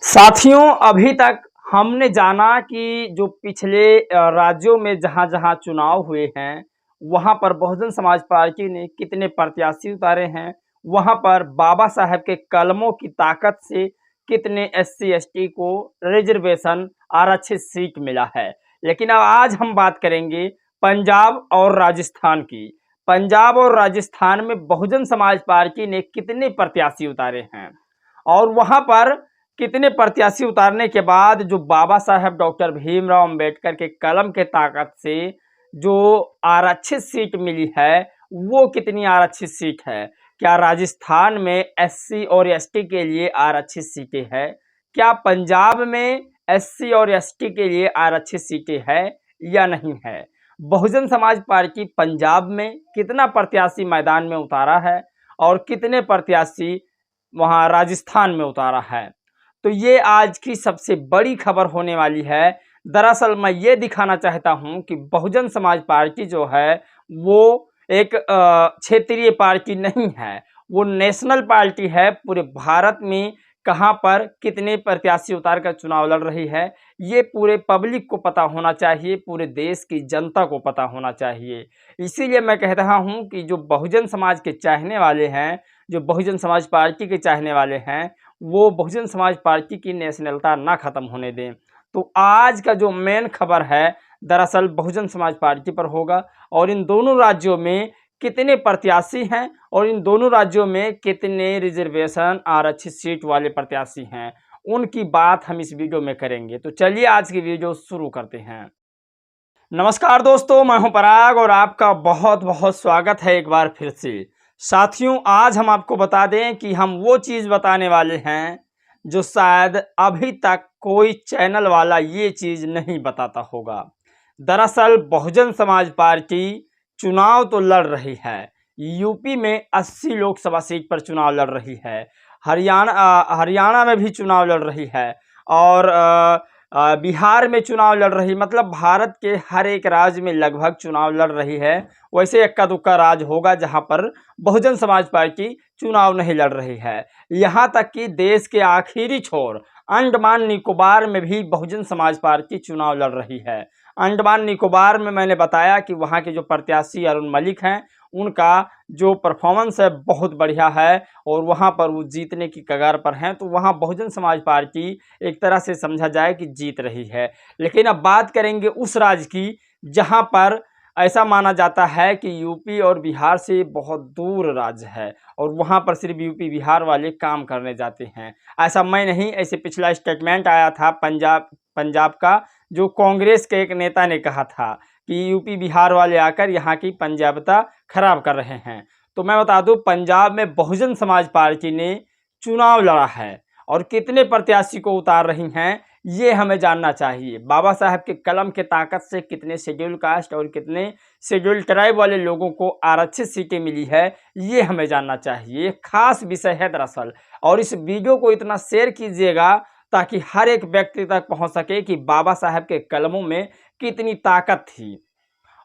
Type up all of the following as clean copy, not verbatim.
साथियों, अभी तक हमने जाना कि जो पिछले राज्यों में जहाँ-जहाँ चुनाव हुए हैं, वहाँ पर बहुजन समाज पार्टी ने कितने प्रत्याशी उतारे हैं, वहाँ पर बाबा साहब के कलमों की ताकत से कितने एससी-एसटी को रिजर्वेशन आरक्षित सीट मिला है। लेकिन अब आज हम बात करेंगे पंजाब और राजस्थान की। पंजाब और राजस्थान में बहुजन समाज पार्टी ने कितने प्रत्याशी उतारे हैं और वहाँ पर कितने प्रत्याशी उतारने के बाद जो बाबा साहब डॉक्टर भीमराव अंबेडकर के कलम के ताकत से जो आरक्षित सीट मिली है, वो कितनी आरक्षित सीट है? क्या राजस्थान में एससी और एसटी के लिए आरक्षित सीटें हैं? क्या पंजाब में एससी और एसटी के लिए आरक्षित सीटें हैं या नहीं है? बहुजन समाज पार्टी पंजाब में कितना प्रत्याशी मैदान में उतारा है और कितने प्रत्याशी वहाँ राजस्थान में उतारा है? तो ये आज की सबसे बड़ी खबर होने वाली है। दरअसल मैं ये दिखाना चाहता हूँ कि बहुजन समाज पार्टी जो है वो एक क्षेत्रीय पार्टी नहीं है, वो नेशनल पार्टी है। पूरे भारत में कहाँ पर कितने प्रत्याशी उतार कर चुनाव लड़ रही है, ये पूरे पब्लिक को पता होना चाहिए, पूरे देश की जनता को पता होना चाहिए। इसीलिए मैं कह रहा हूँ कि जो बहुजन समाज के चाहने वाले हैं, जो बहुजन समाज पार्टी के चाहने वाले हैं, वो बहुजन समाज पार्टी की नेशनलता ना ख़त्म होने दें। तो आज का जो मेन खबर है दरअसल बहुजन समाज पार्टी पर होगा और इन दोनों राज्यों में कितने प्रत्याशी हैं और इन दोनों राज्यों में कितने रिजर्वेशन आरक्षित सीट वाले प्रत्याशी हैं, उनकी बात हम इस वीडियो में करेंगे। तो चलिए आज की वीडियो शुरू करते हैं। नमस्कार दोस्तों, मैं हूं पराग और आपका बहुत बहुत स्वागत है एक बार फिर से। साथियों, आज हम आपको बता दें कि हम वो चीज़ बताने वाले हैं जो शायद अभी तक कोई चैनल वाला ये चीज़ नहीं बताता होगा। दरअसल बहुजन समाज पार्टी चुनाव तो लड़ रही है, यूपी में 80 लोकसभा सीट पर चुनाव लड़ रही है, हरियाणा में भी चुनाव लड़ रही है और बिहार में चुनाव लड़ रही, मतलब भारत के हर एक राज्य में लगभग चुनाव लड़ रही है। वैसे इक्का दुक्का राज्य होगा जहां पर बहुजन समाज पार्टी चुनाव नहीं लड़ रही है। यहां तक कि देश के आखिरी छोर अंडमान निकोबार में भी बहुजन समाज पार्टी चुनाव लड़ रही है। अंडमान निकोबार में मैंने बताया कि वहां के जो प्रत्याशी अरुण मलिक हैं, उनका जो परफॉर्मेंस है बहुत बढ़िया है और वहां पर वो जीतने की कगार पर हैं। तो वहां बहुजन समाज पार्टी एक तरह से समझा जाए कि जीत रही है। लेकिन अब बात करेंगे उस राज्य की जहां पर ऐसा माना जाता है कि यूपी और बिहार से बहुत दूर राज्य है और वहां पर सिर्फ यूपी बिहार वाले काम करने जाते हैं। ऐसा मैं नहीं, ऐसे पिछला स्टेटमेंट आया था पंजाब का, जो कांग्रेस के एक नेता ने कहा था कि यूपी बिहार वाले आकर यहाँ की पंजाबता खराब कर रहे हैं। तो मैं बता दूं, पंजाब में बहुजन समाज पार्टी ने चुनाव लड़ा है और कितने प्रत्याशी को उतार रही हैं ये हमें जानना चाहिए। बाबा साहब के कलम के ताकत से कितने शेड्यूल कास्ट और कितने शेड्यूल ट्राइब वाले लोगों को आरक्षित सीटें मिली है, ये हमें जानना चाहिए। खास विषय है दरअसल, और इस वीडियो को इतना शेयर कीजिएगा ताकि हर एक व्यक्ति तक पहुंच सके कि बाबा साहब के कलमों में कितनी ताकत थी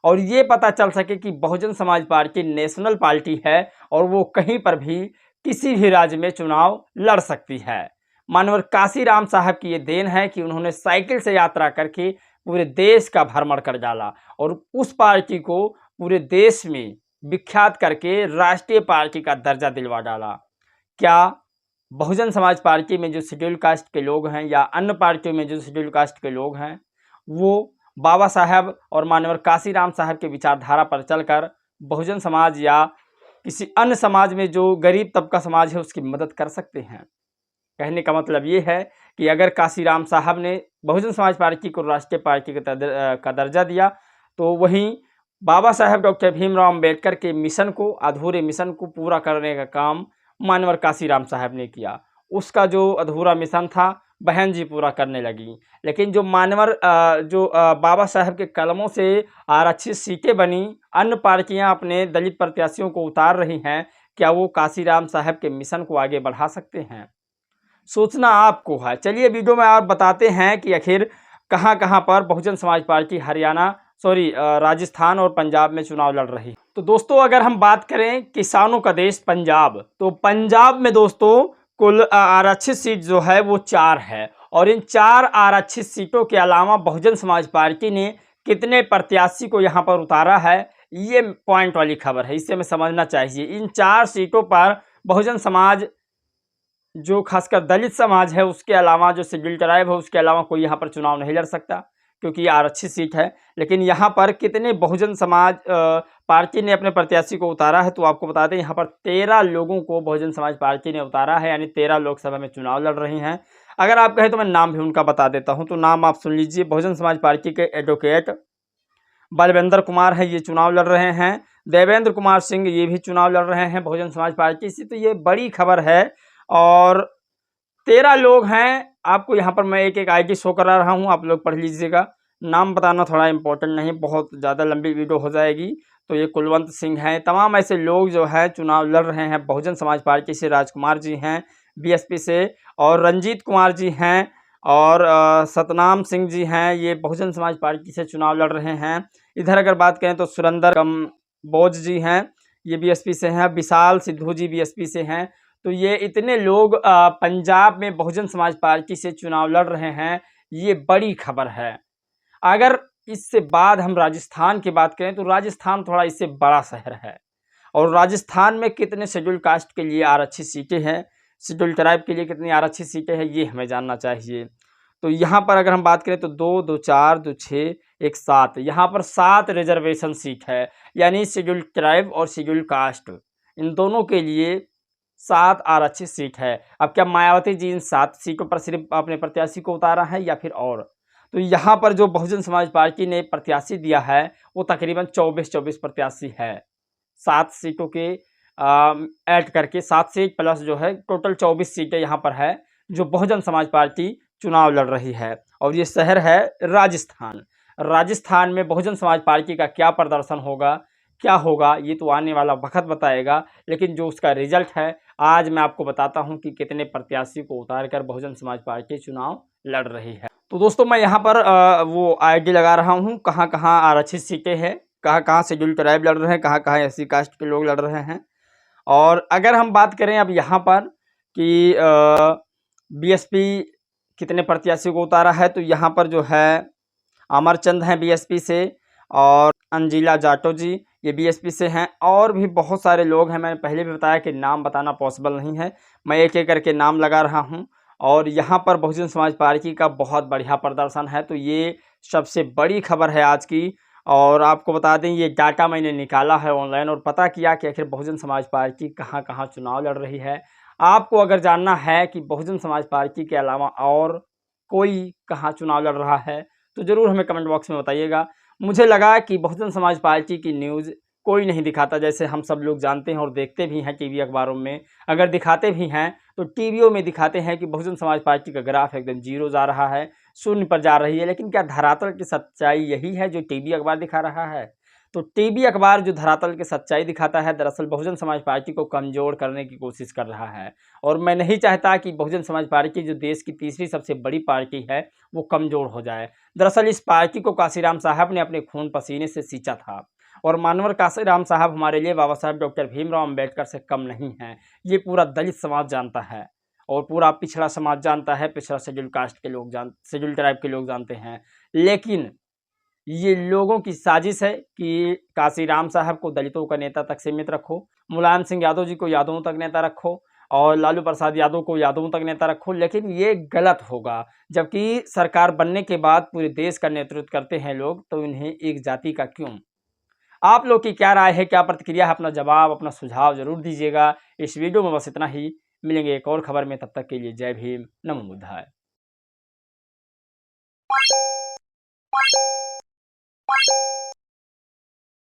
और ये पता चल सके कि Bahujan Samaj party national party है और वो कहीं पर भी किसी भी राज्य में चुनाव लड़ सकती है। मानवर काशीराम साहब की ये देन है कि उन्होंने साइकिल से यात्रा करके पूरे देश का भ्रमण कर डाला और उस पार्टी को पूरे देश में विख्यात करके राष्ट्रीय पार्टी का दर्जा दिलवा डाला। क्या बहुजन समाज पार्टी में जो शेड्यूल कास्ट के लोग हैं या अन्य पार्टियों में जो शेड्यूल कास्ट के लोग हैं, वो बाबा साहब और मानवर काशीराम साहब के विचारधारा पर चलकर बहुजन समाज या किसी अन्य समाज में जो गरीब तबका समाज है उसकी मदद कर सकते हैं? कहने का मतलब ये है कि अगर काशीराम साहब ने बहुजन समाज पार्टी को राष्ट्रीय पार्टी का दर्जा दिया, तो वहीं बाबा साहब डॉक्टर भीमराव अंबेडकर के मिशन को, अधूरे मिशन को पूरा करने का काम मानवर काशीराम साहब ने किया। उसका जो अधूरा मिशन था बहन जी पूरा करने लगी। लेकिन जो बाबा साहब के कलमों से आरक्षित सीटें बनी, अन्य पार्टियां अपने दलित प्रत्याशियों को उतार रही हैं, क्या वो काशीराम साहब के मिशन को आगे बढ़ा सकते हैं? सोचना आपको है। चलिए वीडियो में आप बताते हैं कि आखिर कहां-कहां पर बहुजन समाज पार्टी राजस्थान और पंजाब में चुनाव लड़ रही। तो दोस्तों, अगर हम बात करें किसानों का देश पंजाब, तो पंजाब में दोस्तों कुल आरक्षित सीट जो है वो 4 है और इन 4 आरक्षित सीटों के अलावा बहुजन समाज पार्टी ने कितने प्रत्याशी को यहाँ पर उतारा है, ये पॉइंट वाली खबर है, इसे हमें समझना चाहिए। इन 4 सीटों पर बहुजन समाज, जो खासकर दलित समाज है, उसके अलावा जो शेड्यूल ट्राइब है, उसके अलावा कोई यहाँ पर चुनाव नहीं लड़ सकता क्योंकि ये आरक्षित सीट है। लेकिन यहाँ पर कितने बहुजन समाज पार्टी ने अपने प्रत्याशी को उतारा है, तो आपको बता दें यहाँ पर 13 लोगों को बहुजन समाज पार्टी ने उतारा है, यानी 13 लोकसभा में चुनाव लड़ रही हैं। अगर आप कहें तो मैं नाम भी उनका बता देता हूँ, तो नाम आप सुन लीजिए। बहुजन समाज पार्टी के एडवोकेट बलविंदर कुमार है, ये चुनाव लड़ रहे हैं। देवेंद्र कुमार सिंह ये भी चुनाव लड़ रहे हैं बहुजन समाज पार्टी से। तो ये बड़ी खबर है और 13 लोग हैं। आपको यहाँ पर मैं एक एक आईडी शो करा रहा हूँ, आप लोग पढ़ लीजिएगा। नाम बताना थोड़ा इम्पोर्टेंट नहीं, बहुत ज़्यादा लंबी वीडियो हो जाएगी। तो ये कुलवंत सिंह हैं, तमाम ऐसे लोग जो है चुनाव लड़ रहे हैं बहुजन समाज पार्टी से। राजकुमार जी हैं बीएसपी से, और रंजीत कुमार जी हैं, और सतनाम सिंह जी हैं, ये बहुजन समाज पार्टी से चुनाव लड़ रहे हैं। इधर अगर बात करें तो सुरेंद्र कंबोज जी हैं, ये बीएसपी से हैं। विशाल सिद्धू जी बीएसपी से हैं। तो ये इतने लोग पंजाब में बहुजन समाज पार्टी से चुनाव लड़ रहे हैं, ये बड़ी खबर है। अगर इससे बाद हम राजस्थान की बात करें तो राजस्थान थोड़ा इससे बड़ा शहर है, और राजस्थान में कितने शेड्यूल कास्ट के लिए आरक्षित सीटें हैं, शेड्यूल ट्राइब के लिए कितनी आरक्षित सीटें हैं, ये हमें जानना चाहिए। तो यहाँ पर अगर हम बात करें तो 2, 2, 4, 2, 6, 1, 7, यहाँ पर 7 रिजर्वेशन सीट है, यानी शेड्यूल ट्राइब और शेड्यूल कास्ट इन दोनों के लिए 7 आरक्षित सीट है। अब क्या मायावती जी इन 7 सीटों पर सिर्फ अपने प्रत्याशी को उतारा है या फिर और? तो यहाँ पर जो बहुजन समाज पार्टी ने प्रत्याशी दिया है वो तकरीबन 24 प्रत्याशी है। 7 सीटों के ऐड करके 7 सीट प्लस जो है टोटल 24 सीटें यहाँ पर है जो बहुजन समाज पार्टी चुनाव लड़ रही है। और ये शहर है राजस्थान। राजस्थान में बहुजन समाज पार्टी का क्या प्रदर्शन होगा, क्या होगा, ये तो आने वाला वक्त बताएगा। लेकिन जो उसका रिजल्ट है आज मैं आपको बताता हूँ कि कितने प्रत्याशी को उतार कर बहुजन समाज पार्टी चुनाव लड़ रही है। तो दोस्तों मैं यहाँ पर वो आईडी लगा रहा हूँ, कहाँ कहाँ आरक्षित सीटें हैं, कहाँ कहाँ शेड्यूल ट्राइब लड़ रहे हैं, कहाँ कहाँ एससी कास्ट के लोग लड़ रहे हैं। और अगर हम बात करें अब यहाँ पर कि बीएसपी कितने प्रत्याशी को उतारा है, तो यहाँ पर जो है अमरचंद हैं बीएसपी से, और अंजिला जाटो जी ये बीएसपी से हैं, और भी बहुत सारे लोग हैं। मैंने पहले भी बताया कि नाम बताना पॉसिबल नहीं है, मैं एक एक करके नाम लगा रहा हूँ। और यहाँ पर बहुजन समाज पार्टी का बहुत बढ़िया प्रदर्शन है, तो ये सबसे बड़ी खबर है आज की। और आपको बता दें ये डाटा मैंने निकाला है ऑनलाइन और पता किया कि आखिर बहुजन समाज पार्टी कहाँ कहाँ चुनाव लड़ रही है। आपको अगर जानना है कि बहुजन समाज पार्टी के अलावा और कोई कहाँ चुनाव लड़ रहा है तो ज़रूर हमें कमेंट बॉक्स में बताइएगा। मुझे लगा कि बहुजन समाज पार्टी की न्यूज़ कोई नहीं दिखाता, जैसे हम सब लोग जानते हैं और देखते भी हैं टीवी अखबारों में। अगर दिखाते भी हैं तो टीवियों में दिखाते हैं कि बहुजन समाज पार्टी का ग्राफ एकदम जीरो जा रहा है, शून्य पर जा रही है। लेकिन क्या धरातल की सच्चाई यही है जो टीवी अखबार दिखा रहा है? तो टीवी अखबार जो धरातल की सच्चाई दिखाता है, दरअसल बहुजन समाज पार्टी को कमज़ोर करने की कोशिश कर रहा है। और मैं नहीं चाहता कि बहुजन समाज पार्टी जो देश की तीसरी सबसे बड़ी पार्टी है वो कमज़ोर हो जाए। दरअसल इस पार्टी को काशीराम साहब ने अपने खून पसीने से सींचा था, और मानवर काशीराम साहब हमारे लिए बाबा साहब डॉक्टर भीमराव अम्बेडकर से कम नहीं हैं। ये पूरा दलित समाज जानता है और पूरा पिछड़ा समाज जानता है, पिछड़ा शेड्यूल कास्ट के लोग शेड्यूल ट्राइब के लोग जानते हैं। लेकिन ये लोगों की साजिश है कि काशीराम साहब को दलितों का नेता तक सीमित रखो, मुलायम सिंह यादव जी को यादवों तक नेता रखो, और लालू प्रसाद यादव को यादवों तक नेता रखो। लेकिन ये गलत होगा, जबकि सरकार बनने के बाद पूरे देश का नेतृत्व करते हैं लोग, तो इन्हें एक जाति का क्यों? आप लोग की क्या राय है, क्या प्रतिक्रिया है? अपना जवाब, अपना सुझाव ज़रूर दीजिएगा। इस वीडियो में बस इतना ही, मिलेंगे एक और खबर में, तब तक के लिए जय भीम, नमो बुद्धाय।